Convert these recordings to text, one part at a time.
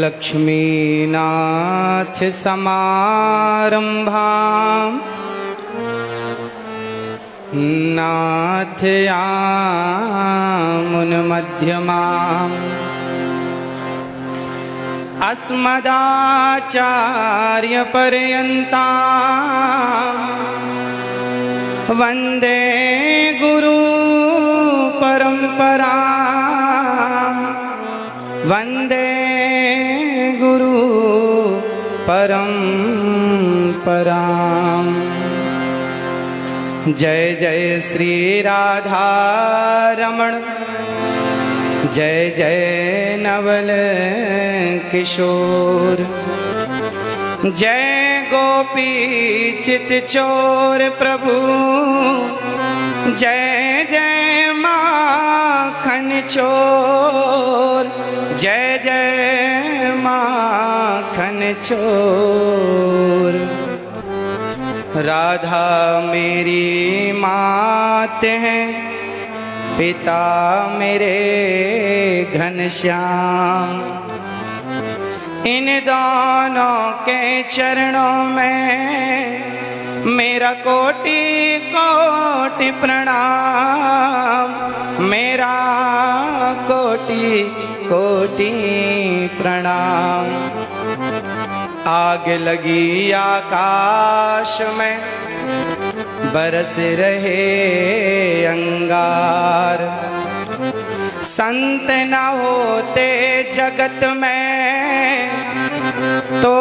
लक्ष्मीनाथ समारंभां नाथयामुनमध्यमाम् अस्मदाचार्यपर्यन्तां वन्दे गुरु परम्परां वन्दे गुरु परम्परां। जय जय श्री राधा रमण, जय जय नवल किशोर, जय गोपी चित चोर प्रभु, जय जय माखन चोर, जय जय माखन चोर। राधा मेरी मात है, पिता मेरे घनश्याम, इन दोनों के चरणों में मेरा कोटि कोटि प्रणाम, मेरा कोटि कोटि प्रणाम। आग लगी आकाश में बरस रहे अंगार, संत न होते जगत में तो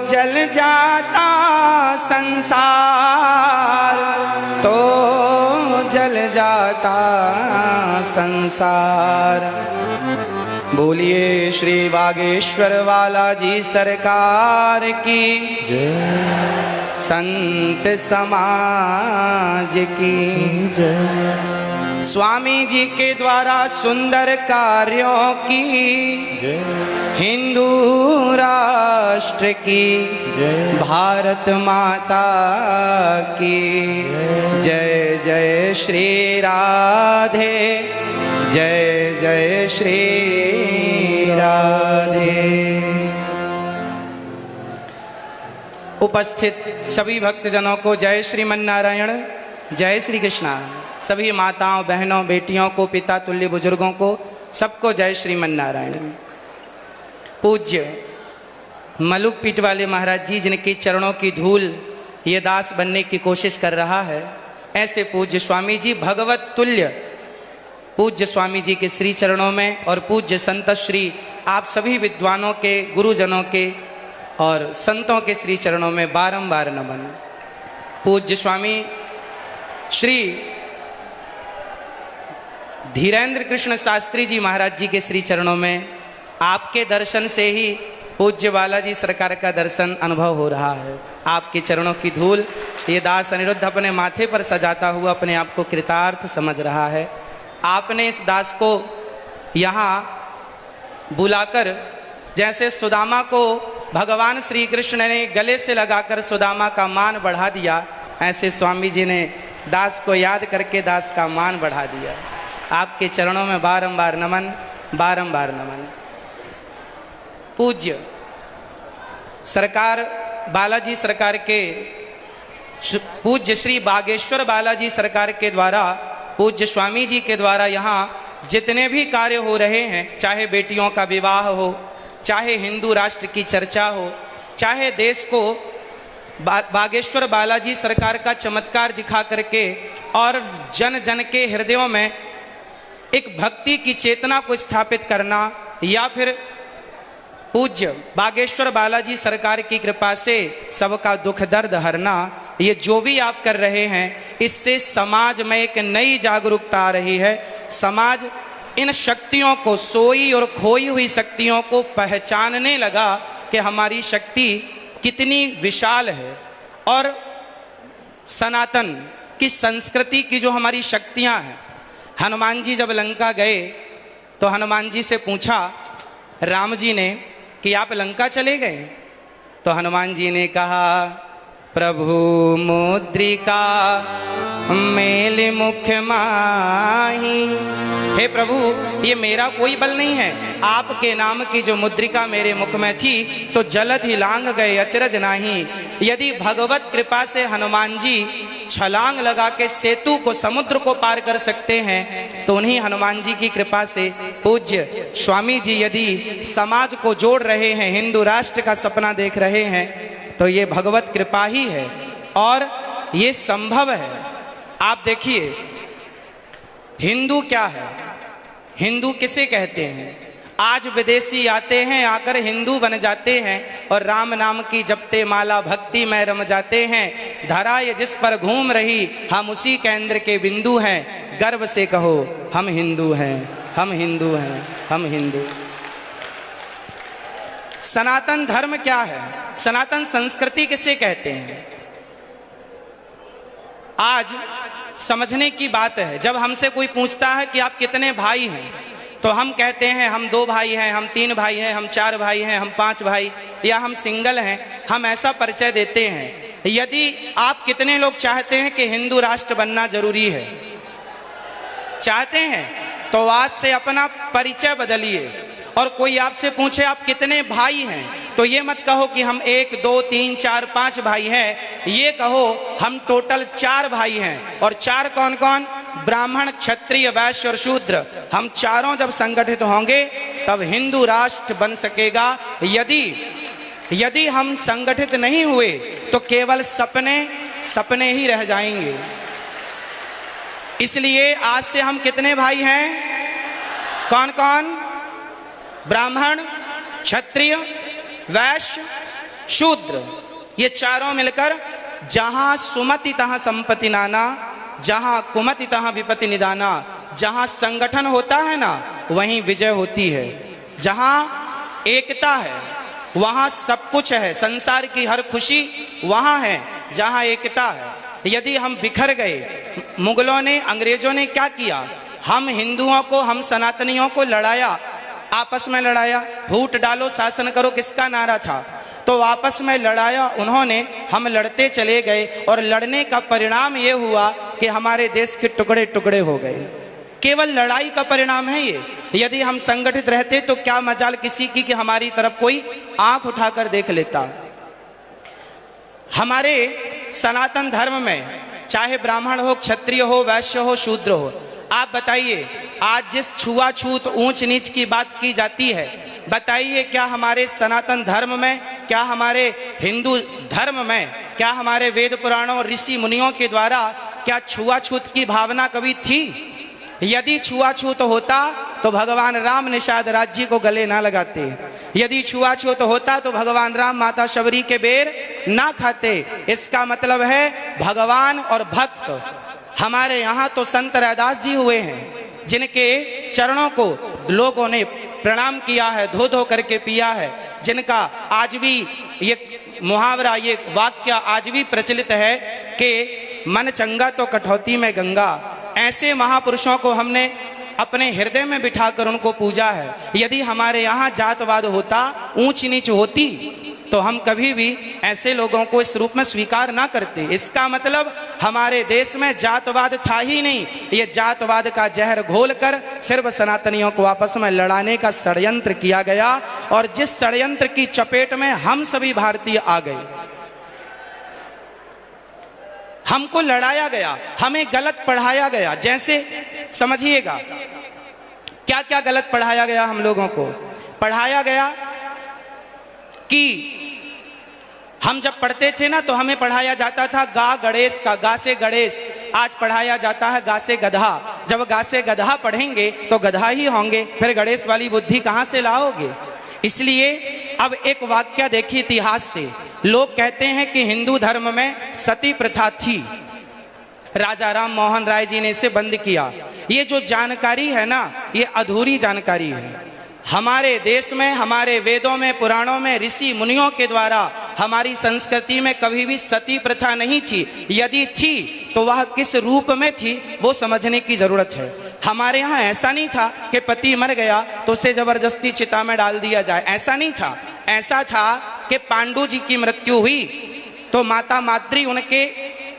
जल जाता संसार, तो जल जाता संसार। बोलिए श्री बागेश्वर वाला जी सरकार की जय, संत समाज की जय। स्वामी जी के द्वारा सुंदर कार्यों की जय, हिंदू राष्ट्र की जय, भारत माता की जय। जय श्री राधे, जय जय श्री राधे। उपस्थित सभी भक्तजनों को जय श्रीमन्नारायण, जय श्री कृष्णा। सभी माताओं बहनों बेटियों को, पिता तुल्य बुजुर्गों को, सबको जय श्रीमन्नारायण। पूज्य मलुक पीठ वाले महाराज जी, जिनके चरणों की धूल ये दास बनने की कोशिश कर रहा है, ऐसे पूज्य स्वामी जी भगवत तुल्य पूज्य स्वामी जी के श्री चरणों में और पूज्य संत श्री आप सभी विद्वानों के, गुरुजनों के और संतों के श्री चरणों में बारंबार नमन। पूज्य स्वामी श्री धीरेन्द्र कृष्ण शास्त्री जी महाराज जी के श्री चरणों में आपके दर्शन से ही पूज्य बालाजी सरकार का दर्शन अनुभव हो रहा है। आपके चरणों की धूल ये दास अनिरुद्ध अपने माथे पर सजाता हुआ अपने आप को कृतार्थ समझ रहा है। आपने इस दास को यहाँ बुलाकर, जैसे सुदामा को भगवान श्री कृष्ण ने गले से लगाकर सुदामा का मान बढ़ा दिया, ऐसे स्वामी जी ने दास को याद करके दास का मान बढ़ा दिया। आपके चरणों में बारंबार नमन, बारंबार नमन। पूज्य सरकार बालाजी सरकार के, पूज्य श्री बागेश्वर बालाजी सरकार के द्वारा, पूज्य स्वामी जी के द्वारा यहाँ जितने भी कार्य हो रहे हैं, चाहे बेटियों का विवाह हो, चाहे हिंदू राष्ट्र की चर्चा हो, चाहे देश को बागेश्वर बालाजी सरकार का चमत्कार दिखा करके और जन जन के हृदयों में एक भक्ति की चेतना को स्थापित करना, या फिर पूज्य बागेश्वर बालाजी सरकार की कृपा से सबका दुख दर्द हरना, ये जो भी आप कर रहे हैं, इससे समाज में एक नई जागरूकता आ रही है। समाज इन शक्तियों को, सोई और खोई हुई शक्तियों को पहचानने लगा कि हमारी शक्ति कितनी विशाल है। और सनातन की संस्कृति की जो हमारी शक्तियां हैं, हनुमान जी जब लंका गए तो हनुमान जी से पूछा राम जी ने कि आप लंका चले गए, तो हनुमान जी ने कहा प्रभु मुद्रिका मेल मुख माही। हे प्रभु, ये मेरा कोई बल नहीं है, आपके नाम की जो मुद्रिका मेरे मुख में थी तो जलद ही लांग गए अचरज नाही। यदि भगवत कृपा से हनुमान जी छलांग लगा के सेतु को, समुद्र को पार कर सकते हैं, तो उन्हीं हनुमान जी की कृपा से पूज्य स्वामी जी यदि समाज को जोड़ रहे हैं, हिंदू राष्ट्र का सपना देख रहे हैं, तो ये भगवत कृपा ही है और ये संभव है। आप देखिए, हिंदू क्या है, हिंदू किसे कहते हैं? आज विदेशी आते हैं, आकर हिंदू बन जाते हैं और राम नाम की जपते माला भक्ति में रम जाते हैं। धरा ये जिस पर घूम रही, हम उसी केंद्र के बिंदु हैं। गर्व से कहो हम हिंदू हैं, हम हिंदू हैं, हम हिंदू। सनातन धर्म क्या है? सनातन संस्कृति किसे कहते हैं? आज समझने की बात है। जब हमसे कोई पूछता है कि आप कितने भाई हैं, तो हम कहते हैं हम 2 भाई हैं, हम 3 भाई हैं, हम 4 भाई हैं, हम 5 भाई, या हम सिंगल हैं। हम ऐसा परिचय देते हैं। यदि आप कितने लोग चाहते हैं कि हिंदू राष्ट्र बनना जरूरी है, चाहते हैं, तो आज से अपना परिचय बदलिए। और कोई आपसे पूछे आप कितने भाई हैं, तो ये मत कहो कि हम 1 2 3 4 5 भाई हैं, ये कहो हम टोटल 4 भाई हैं। और 4 कौन कौन? ब्राह्मण, क्षत्रिय, वैश्य और शूद्र। हम जब संगठित होंगे तब हिंदू राष्ट्र बन सकेगा। यदि हम संगठित नहीं हुए तो केवल सपने ही रह जाएंगे। इसलिए आज से हम कितने भाई हैं? कौन कौन? ब्राह्मण, क्षत्रिय, वैश्य, शूद्र। ये चारों मिलकर जहां सुमति तहां संपत्ति नाना, जहां कुमति तहां विपत्ति निदाना। जहां संगठन होता है ना, वहीं विजय होती है। जहां एकता है वहां सब कुछ है। संसार की हर खुशी वहां है जहां एकता है। यदि हम बिखर गए, मुगलों ने, अंग्रेजों ने क्या किया? हम हिंदुओं को, हम सनातनियों को लड़ाया, आपस में लड़ाया। फूट डालो शासन करो किसका नारा था? तो आपस में लड़ाया उन्होंने, हम लड़ते चले गए और लड़ने का परिणाम ये हुआ कि हमारे देश के टुकड़े टुकड़े हो गए। केवल लड़ाई का परिणाम है ये। यदि हम संगठित रहते तो क्या मजाल किसी की कि हमारी तरफ कोई आंख उठाकर देख लेता। हमारे सनातन धर्म में चाहे ब्राह्मण हो, क्षत्रिय हो, वैश्य हो, शूद्र हो, आप बताइए, आज जिस छुआछूत ऊंच नीच की बात की जाती है, बताइए क्या हमारे सनातन धर्म में, क्या हमारे हिंदू धर्म में, क्या हमारे वेद पुराणों ऋषि मुनियों के द्वारा क्या छुआछूत की भावना कभी थी? यदि छुआछूत होता तो भगवान राम निषाद राज्य को गले ना लगाते। यदि छुआछूत होता तो भगवान राम माता शबरी के बेर ना खाते। इसका मतलब है भगवान और भक्त। हमारे यहाँ तो संत रैदास जी हुए हैं जिनके चरणों को लोगों ने प्रणाम किया है, धो धो करके पिया है, जिनका आज भी ये मुहावरा, ये वाक्य आज भी प्रचलित है कि मन चंगा तो कठौती में गंगा। ऐसे महापुरुषों को हमने अपने हृदय में बिठाकर उनको पूजा है। यदि हमारे यहाँ जातवाद होता, ऊंच नीच होती, तो हम कभी भी ऐसे लोगों को इस रूप में स्वीकार ना करते। इसका मतलब हमारे देश में जातवाद था ही नहीं। ये जातवाद का जहर घोलकर सिर्फ सनातनियों को आपस में लड़ाने का षड्यंत्र किया गया, और जिस षड्यंत्र की चपेट में हम सभी भारतीय आ गए। हमको लड़ाया गया, हमें गलत पढ़ाया गया। जैसे समझिएगा क्या क्या गलत पढ़ाया गया। हम लोगों को पढ़ाया गया कि हम जब पढ़ते थे ना तो हमें पढ़ाया जाता था गा गणेश का, गा से गणेश। आज पढ़ाया जाता है गा से गधा। जब गा से गधा पढ़ेंगे तो गधा ही होंगे, फिर गणेश वाली बुद्धि कहां से लाओगे? इसलिए अब एक वाक्य देखिए इतिहास से। लोग कहते हैं कि हिंदू धर्म में सती प्रथा थी, राजा राम मोहन राय जी ने इसे बंद किया। ये जो जानकारी है ना, ये अधूरी जानकारी है। हमारे देश में, हमारे वेदों में, पुराणों में, ऋषि मुनियों के द्वारा हमारी संस्कृति में कभी भी सती प्रथा नहीं थी। यदि थी तो वह किस रूप में थी वो समझने की जरूरत है। हमारे यहाँ ऐसा नहीं था कि पति मर गया तो उसे जबरदस्ती चिता में डाल दिया जाए, ऐसा नहीं था। ऐसा था कि पांडु जी की मृत्यु हुई तो माता माद्री उनके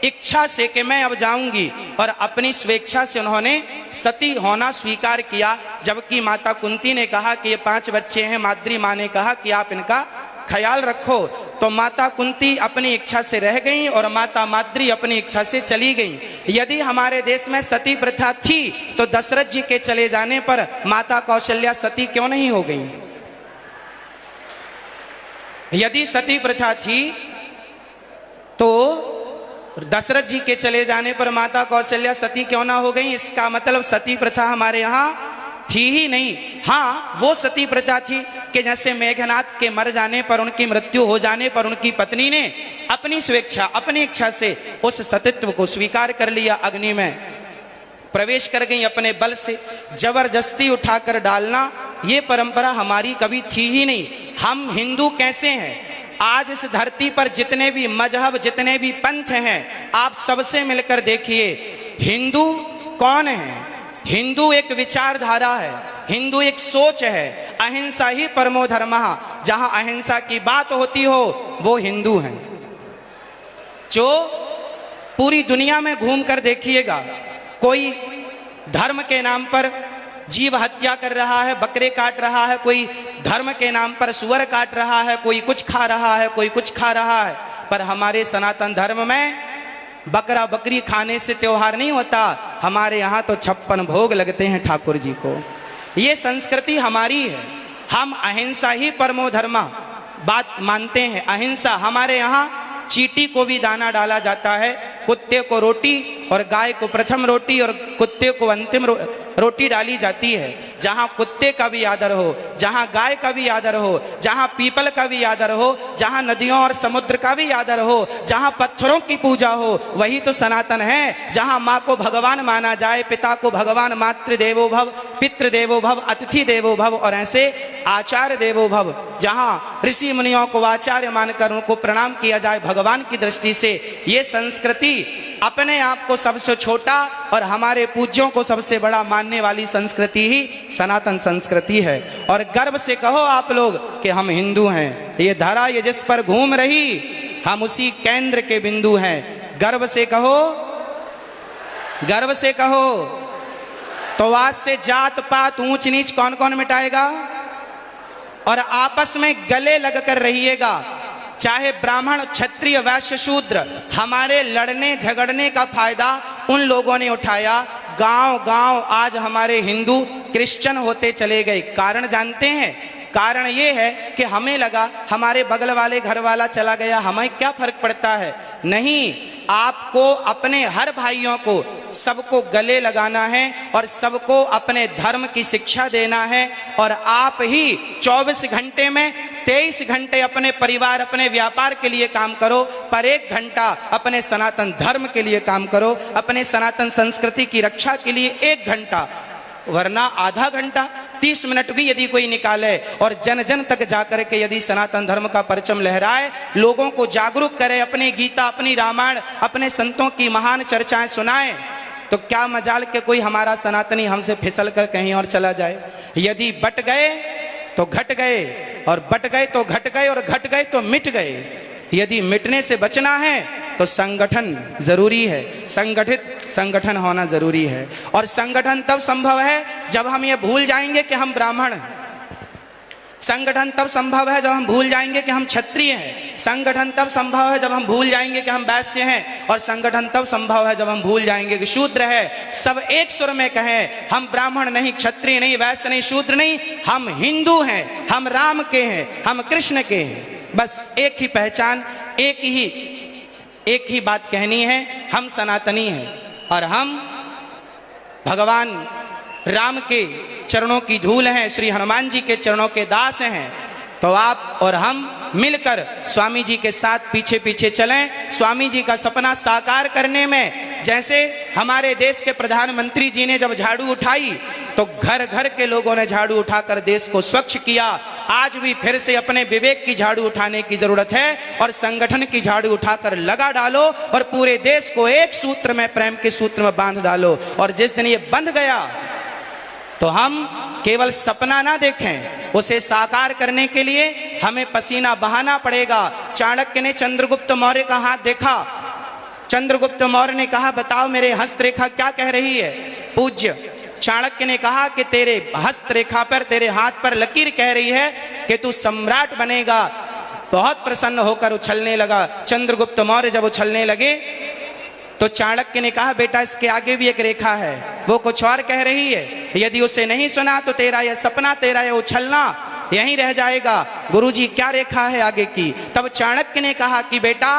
इच्छा से कि मैं अब जाऊंगी, और अपनी स्वेच्छा से उन्होंने सती होना स्वीकार किया। जबकि माता कुंती ने कहा कि ये 5 बच्चे हैं, माद्री माँ ने कहा कि आप इनका ख्याल रखो। तो माता कुंती अपनी इच्छा से रह गईं और माता माद्री अपनी इच्छा से चली गईं। यदि हमारे देश में सती प्रथा थी तो दशरथ जी के चले जाने पर माता कौशल्या सती क्यों नहीं हो गईं? यदि सती प्रथा थी तो दशरथ जी के चले जाने पर माता कौशल्या सती क्यों ना हो गई? इसका मतलब सती प्रथा हमारे यहाँ थी ही नहीं। हाँ, वो सती प्रथा थी कि जैसे मेघनाथ के मर जाने पर, उनकी मृत्यु हो जाने पर उनकी पत्नी ने अपनी स्वेच्छा, अपनी इच्छा से उस सतीत्व को स्वीकार कर लिया, अग्नि में प्रवेश कर गई अपने बल से। जबरदस्ती उठाकर डालना ये परंपरा हमारी कभी थी ही नहीं। हम हिंदू कैसे हैं? आज इस धरती पर जितने भी मजहब, जितने भी पंथ हैं, आप सबसे मिलकर देखिए हिंदू कौन है? हिंदू एक विचारधारा है, हिंदू एक सोच है। अहिंसा ही परमो धर्मः, जहां अहिंसा की बात होती हो वो हिंदू हैं। जो पूरी दुनिया में घूम कर देखिएगा, कोई धर्म के नाम पर जीव हत्या कर रहा है, बकरे काट रहा है, कोई धर्म के नाम पर सुअर काट रहा है, कोई कुछ खा रहा है, कोई कुछ खा रहा है। पर हमारे सनातन धर्म में बकरा बकरी खाने से त्योहार नहीं होता। हमारे यहाँ तो 56 भोग लगते हैं ठाकुर जी को। ये संस्कृति हमारी है। हम अहिंसा ही परमो धर्म बात मानते हैं। अहिंसा हमारे यहाँ चींटी को भी दाना डाला जाता है, कुत्ते को रोटी और गाय को प्रथम रोटी और कुत्ते को अंतिम रोटी डाली जाती है। जहां कुत्ते का भी आदर हो, जहां गाय का भी आदर हो, जहां पीपल का भी आदर हो, जहां नदियों और समुद्र का भी आदर हो, जहां पत्थरों की पूजा हो, वही तो सनातन है। जहां माँ को भगवान माना जाए, पिता को भगवान, मातृ देवो भव, पितृ देवो भव, अतिथि देवो भव और ऐसे आचार्य देवो भव। जहां ऋषि मुनियों को आचार्य मानकर उनको प्रणाम किया जाए भगवान की दृष्टि से। ये संस्कृति अपने आप को सबसे छोटा और हमारे पूज्यों को सबसे बड़ा मानने वाली संस्कृति ही सनातन संस्कृति है। और गर्व से कहो आप लोग कि हम हिंदू हैं। ये धरा ये जिस पर घूम रही, हम उसी केंद्र के बिंदु हैं। गर्व से कहो, गर्व से कहो। तो आज से जात पात ऊंच नीच कौन कौन मिटाएगा? और आपस में गले लगकर रहिएगा। चाहे ब्राह्मण, क्षत्रिय, वैश्य, शूद्र, हमारे लड़ने झगड़ने का फायदा उन लोगों ने उठाया। गांव गांव आज हमारे हिंदू क्रिश्चियन होते चले गए। कारण जानते हैं? कारण ये है कि हमें लगा हमारे बगल वाले घर वाला चला गया, हमें क्या फर्क पड़ता है। नहीं, आपको अपने हर भाइयों को सबको गले लगाना है और सबको अपने धर्म की शिक्षा देना है। और आप ही 24 घंटे में 23 घंटे अपने परिवार, अपने व्यापार के लिए काम करो, पर 1 घंटा अपने सनातन धर्म के लिए काम करो, अपने सनातन संस्कृति की रक्षा के लिए 1 घंटा, वरना आधा घंटा 30 मिनट भी यदि कोई निकाले और जन जन तक जाकर के यदि सनातन धर्म का परचम लहराए, लोगों को जागरूक करे, अपनी गीता, अपनी रामायण, अपने संतों की महान चर्चाएं सुनाए, तो क्या मजाल के कोई हमारा सनातनी हमसे फिसल कर कहीं और चला जाए। यदि बट गए तो घट गए, और बट गए तो घट गए, और घट गए तो मिट गए। यदि मिटने से बचना है तो संगठन जरूरी है, संगठित संगठन होना जरूरी है। और संगठन तब संभव है जब हम ये भूल जाएंगे कि हम ब्राह्मण हैं। संगठन तब संभव है जब हम भूल जाएंगे कि हम क्षत्रिय हैं। संगठन तब संभव है जब हम भूल जाएंगे कि हम वैश्य हैं। और संगठन तब संभव है जब हम भूल जाएंगे कि शूद्र है। सब एक सुर में कहें, हम ब्राह्मण नहीं, क्षत्रिय नहीं, वैश्य नहीं, शूद्र नहीं, हम हिंदू हैं, हम राम के हैं, हम कृष्ण के हैं। बस एक ही पहचान, एक ही बात कहनी है, हम सनातनी हैं और हम भगवान राम के चरणों की धूल हैं, श्री हनुमान जी के चरणों के दास हैं। तो आप और हम मिलकर स्वामी जी के साथ पीछे पीछे चलें, स्वामी जी का सपना साकार करने में। जैसे हमारे देश के प्रधानमंत्री जी ने जब झाड़ू उठाई तो घर घर के लोगों ने झाड़ू उठाकर देश को स्वच्छ किया। आज भी फिर से अपने विवेक की झाड़ू उठाने की जरूरत है और संगठन की झाड़ू उठाकर लगा डालो और पूरे देश को एक सूत्र में, प्रेम के सूत्र में बांध डालो। और जिस दिन ये बंध गया तो हम केवल सपना ना देखें, उसे साकार करने के लिए हमें पसीना बहाना पड़ेगा। चाणक्य ने चंद्रगुप्त मौर्य का हाथ देखा, चंद्रगुप्त मौर्य ने कहा बताओ मेरे हस्तरेखा क्या कह रही है। पूज्य चाणक्य ने कहा कि तेरे हस्तरेखा पर, तेरे हाथ पर लकीर कह रही है कि तू सम्राट बनेगा। बहुत प्रसन्न होकर उछलने लगा। चंद्रगुप्त मौर्य जब उछलने लगे तो चाणक्य ने कहा बेटा इसके आगे भी एक रेखा है, वो कुछ और कह रही है। यदि उसे नहीं सुना तो तेरा यह सपना, तेरा यह उछलना यहीं रह जाएगा। गुरुजी क्या रेखा है आगे की? तब चाणक्य ने कहा कि बेटा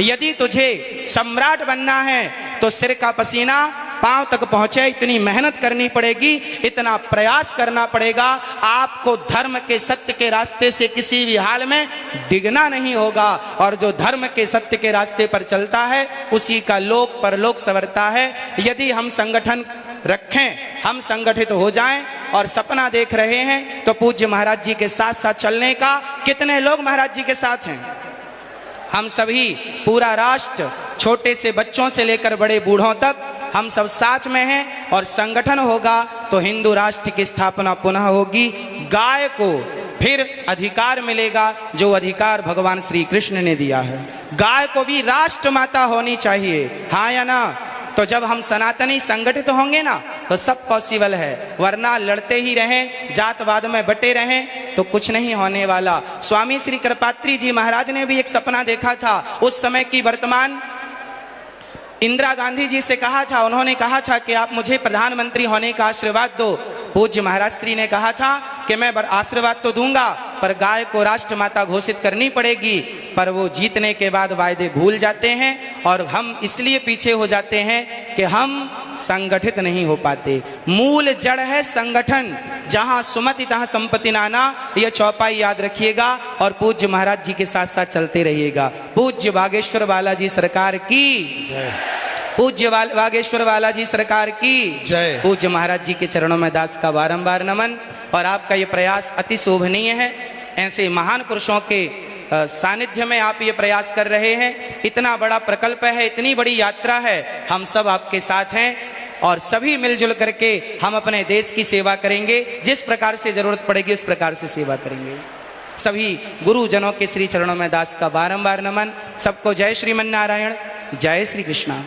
यदि तुझे सम्राट बनना है तो सिर का पसीना पांव तक पहुंचे, इतनी मेहनत करनी पड़ेगी, इतना प्रयास करना पड़ेगा। आपको धर्म के सत्य के रास्ते से किसी भी हाल में डिगना नहीं होगा। और जो धर्म के सत्य के रास्ते पर चलता है उसी का लोक परलोक संवरता है। यदि हम संगठन रखें, हम संगठित हो जाएं और सपना देख रहे हैं तो पूज्य महाराज जी के साथ साथ चलने का। कितने लोग महाराज जी के साथ हैं? हम सभी, पूरा राष्ट्र, छोटे से बच्चों से लेकर बड़े बूढ़ों तक हम सब साथ में हैं। और संगठन होगा तो हिंदू राष्ट्र की स्थापना पुनः होगी। गाय को फिर अधिकार मिलेगा जो अधिकार भगवान श्री कृष्ण ने दिया है। गाय को भी राष्ट्र माता होनी चाहिए, हाँ या ना? तो जब हम सनातनी संगठित होंगे ना तो सब पॉसिबल है, वरना लड़ते ही रहें, जातवाद में बटे रहें तो कुछ नहीं होने वाला। स्वामी श्री कृपात्री जी महाराज ने भी एक सपना देखा था। उस समय की वर्तमान इंदिरा गांधी जी से कहा था, उन्होंने कहा था कि आप मुझे प्रधानमंत्री होने का आशीर्वाद दो। पूज्य महाराज श्री ने कहा था कि मैं आशीर्वाद तो दूंगा पर गाय को राष्ट्रमाता घोषित करनी पड़ेगी। पर वो जीतने के बाद वायदे भूल जाते हैं और हम इसलिए पीछे हो जाते हैं कि हम संगठित नहीं हो पाते। मूल जड़ है संगठन, जहां सुमति तहां संपत्ति नाना, यह चौपाई याद रखिएगा और पूज्य महाराज जी के साथ साथ चलते रहिएगा। पूज्य बागेश्वर बालाजी सरकार की जय। पूज्य बागेश्वर बालाजी सरकार की जय। पूज्य महाराज जी के चरणों में दास का बारंबार नमन। और आपका ये प्रयास अति शोभनीय है। ऐसे महान पुरुषों के सानिध्य में आप ये प्रयास कर रहे हैं। इतना बड़ा प्रकल्प है, इतनी बड़ी यात्रा है, हम सब आपके साथ हैं और सभी मिलजुल करके हम अपने देश की सेवा करेंगे। जिस प्रकार से जरूरत पड़ेगी उस प्रकार से सेवा करेंगे। सभी गुरुजनों के श्री चरणों में दास का बारंबार नमन। सबको जय श्रीमन नारायण, जय श्री कृष्णा।